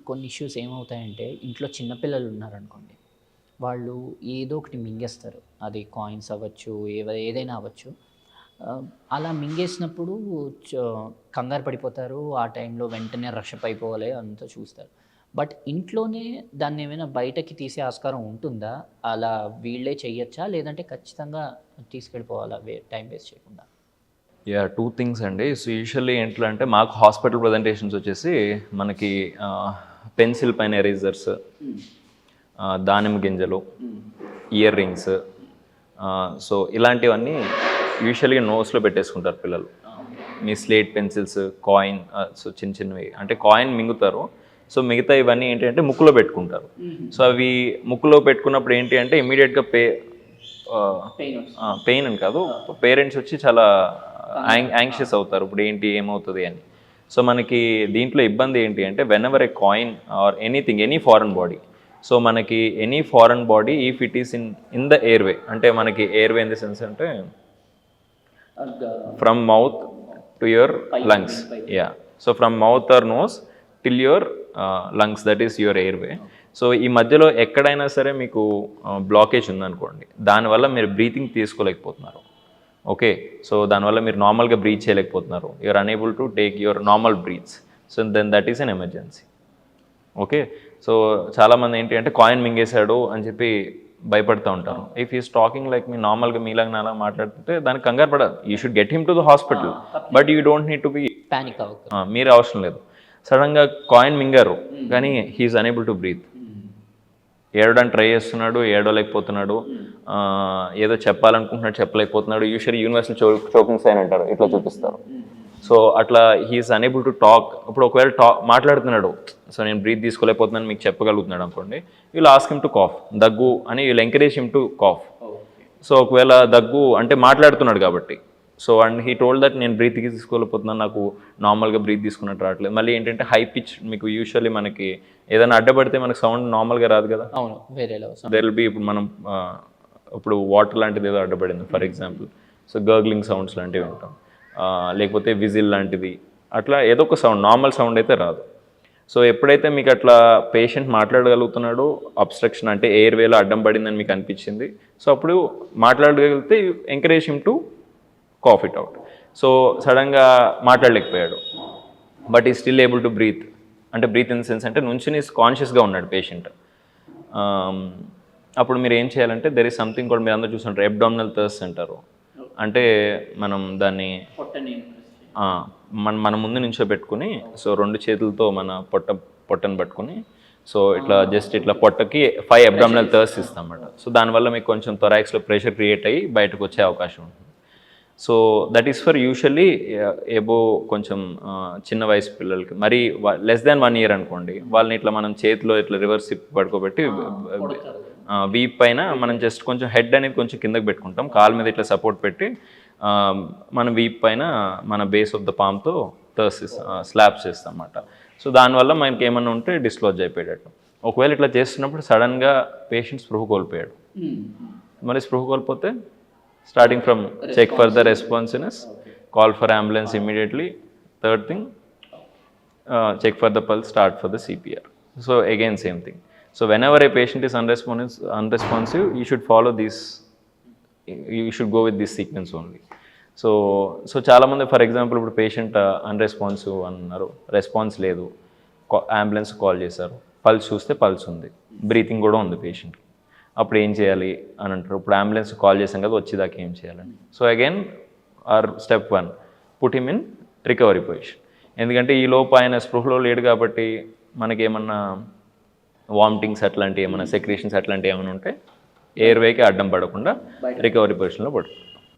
కొన్ని ఇష్యూస్ ఏమవుతాయంటే ఇంట్లో చిన్నపిల్లలు ఉన్నారనుకోండి, వాళ్ళు ఏదో ఒకటి మింగేస్తారు. అది కాయిన్స్ అవ్వచ్చు, ఏదైనా అవ్వచ్చు. అలా మింగేసినప్పుడు చ కంగారు పడిపోతారు. ఆ టైంలో వెంటనే రషప్ అయిపోవాలి అంతా చూస్తారు. బట్ ఇంట్లోనే దాన్నేమైనా బయటకి తీసే ఆస్కారం ఉంటుందా? అలా వీళ్ళే చెయ్యొచ్చా? లేదంటే ఖచ్చితంగా తీసుకెళ్ళిపోవాలా టైం వేస్ట్ చేయకుండా? యాహ్! 2 థింగ్స్ అండి. సో, యూజువల్లీ ఎట్లా అంటే మాకు హాస్పిటల్ ప్రజెంటేషన్స్ వచ్చేసి మనకి పెన్సిల్ పైన ఎరేజర్స్, దానిమ్మ గింజలు, ఇయర్ రింగ్స్, సో ఇలాంటివన్నీ యూజువల్‌గా నోస్‌లో పెట్టేసుకుంటారు పిల్లలు. మీ స్లేట్ పెన్సిల్స్, కాయిన్, సో చిన్న చిన్నవి అంటే కాయిన్ మింగుతారు. సో మిగతా ఇవన్నీ ఏంటి అంటే ముక్కులో పెట్టుకుంటారు. సో అవి ముక్కులో పెట్టుకున్నప్పుడు ఏంటి అంటే ఇమ్మీడియట్‌గా పెయిన్ అని కాదు, పేరెంట్స్ వచ్చి చాలా యాంగ్షియస్ అవుతారు. ఇప్పుడు ఏంటి ఏమవుతుంది అని. సో మనకి దీంట్లో ఇబ్బంది ఏంటి అంటే whenever a coin or anything, any foreign body, so మనకి any foreign body if it is in the airway, అంటే మనకి ఎయిర్వే ఇన్ ద సెన్స్ అంటే from mouth to your lungs, yeah, so from mouth or nose till your lungs, that is your airway. So ఈ మధ్యలో ఎక్కడైనా సరే మీకు blockage ఉందనుకోండి, దానివల్ల మీరు బ్రీతింగ్ తీసుకోలేకపోతున్నారు. ఓకే, సో దానివల్ల మీరు నార్మల్గా బ్రీత్ చేయలేకపోతున్నారు, you're unable to take your normal breaths, so then that is an emergency. Okay, so చాలామంది ఏంటి అంటే కాయిన్ మింగేశాడు అని చెప్పి భయపడుతూ ఉంటారు. ఇఫ్ ఈస్ టాకింగ్ లైక్ మీ నార్మల్గా మీలాగా నాలా మాట్లాడుతుంటే దానికి కంగారు పడాలి. You should get him to the hospital, but you don't need to be panic అవ్వకండి. మీరు అవసరం లేదు. సడన్గా కాయిన్ మింగారు కానీ హీఈస్ అనేబుల్ టు బ్రీత్, ఏడడానికి ట్రై చేస్తున్నాడు, ఏడవలేకపోతున్నాడు, ఏదో చెప్పాలనుకుంటున్నాడు చెప్పలేకపోతున్నాడు. యూజువల్లీ యూనివర్సల్ చోకింగ్ సైన్ అంటారు, ఇట్లా చూపిస్తారు. సో అట్లా హీఈస్ అనేబుల్ టు టాక్. ఇప్పుడు ఒకవేళ మాట్లాడుతున్నాడు, సో నేను బ్రీత్ తీసుకోలేకపోతున్నాను మీకు చెప్పగలుగుతున్నాడు అనుకోండి, వీళ్ళు ఆస్క్ హిమ్ టు కాఫ్, దగ్గు అని వీళ్ళు encourage him to cough. So ఒకవేళ దగ్గు అంటే మాట్లాడుతున్నాడు కాబట్టి, so and he told that నేను బ్రీత్ తీసుకోలేకపోతున్నాను, నాకు నార్మల్గా బ్రీత్ తీసుకున్నట్టు రావట్లేదు. మళ్ళీ ఏంటంటే హై పిచ్, మీకు యూజువల్లీ మనకి ఏదైనా అడ్డపడితే మనకు సౌండ్ నార్మల్గా రాదు కదా. అవును, వేరే దెర్ విల్ బి, ఇప్పుడు మనం ఇప్పుడు వాటర్ లాంటిది ఏదో అడ్డపడింది ఫర్ ఎగ్జాంపుల్, సో గర్గ్లింగ్ సౌండ్స్ లాంటివి వింటాం, లేకపోతే విజిల్ లాంటిది, అట్లా ఏదో ఒక సౌండ్, నార్మల్ సౌండ్ అయితే రాదు. సో ఎప్పుడైతే మీకు అట్లా పేషెంట్ మాట్లాడగలుగుతున్నాడో, అబ్స్ట్రక్షన్ అంటే ఎయిర్ వేలో అడ్డం పడిందని మీకు అనిపించింది, సో అప్పుడు మాట్లాడగలిగితే encourage him to cough it out. So సడన్గా మాట్లాడలేకపోయాడు, but he still able to breathe, అంటే బ్రీత్ ఇన్ సెన్స్ అంటే నుంచుని కాన్షియస్గా ఉన్నాడు పేషెంట్. అప్పుడు మీరు ఏం చేయాలంటే దెర్ ఈస్ సంథింగ్ కూడా మీరు అందరూ చూస్తుంటారు, అబ్డామినల్ థర్స్ట్ అంటారు. అంటే మనం దాన్ని మన ముందు నుంచో పెట్టుకుని, సో 2 చేతులతో మన పొట్టను పట్టుకుని, సో ఇట్లా జస్ట్ ఇట్లా పొట్టకి 5 అబ్డామినల్ థర్స్ట్ ఇస్తాం అన్నమాట. సో దానివల్ల మీకు కొంచెం థొరాక్స్లో ప్రెషర్ క్రియేట్ అయ్యి బయటకు వచ్చే అవకాశం ఉంటుంది. So that is for usually above కొంచెం చిన్న వయసు పిల్లలకి, మరి లెస్ దాన్ 1 year అనుకోండి, వాళ్ళని ఇట్లా మనం చేతిలో ఇట్లా రివర్స్ పడుకోబెట్టి వీప్ పైన మనం జస్ట్ కొంచెం హెడ్ అనేది కొంచెం కిందకి పెట్టుకుంటాం, కాలు మీద ఇట్లా సపోర్ట్ పెట్టి మన వీప్ పైన మన బేస్ ఆఫ్ ద పామ్తో స్లాబ్స్ చేస్తాం అన్నమాట. సో దానివల్ల మనకి ఏమన్నా ఉంటే డిస్క్లోజ్ అయిపోయేటట్టు. ఒకవేళ ఇట్లా చేస్తున్నప్పుడు సడన్గా పేషెంట్ స్పృహ కోల్పోయాడు, మరి స్పృహ కోల్పోతే starting from check for the responsiveness, call for ambulance immediately, third thing check for the pulse, start for the CPR. So again same thing. So whenever a patient is unresponsive, you should follow this, you should go with this sequence only. So చాలామంది for example ఇప్పుడు patient unresponsive అన్నారు, response లేదు, ambulance call చేశారు, pulse చూస్తే pulse ఉంది, breathing కూడా ఉంది పేషెంట్కి, అప్పుడు ఏం చేయాలి అని అంటారు. ఇప్పుడు అంబులెన్స్ కాల్ చేసాం కదా, వచ్చేదాకా ఏం చేయాలని. So again or step 1, put him in recovery position. ఎందుకంటే ఈ లోపు ఆయన స్పృహలో లేడు కాబట్టి మనకేమన్నా వామిటింగ్స్ అట్లాంటివి ఏమైనా, సెక్రేషన్స్ అట్లాంటివి ఏమైనా ఉంటే ఎయిర్వేకి అడ్డం పడకుండా రికవరీ పొజిషన్లో పడుతుంది.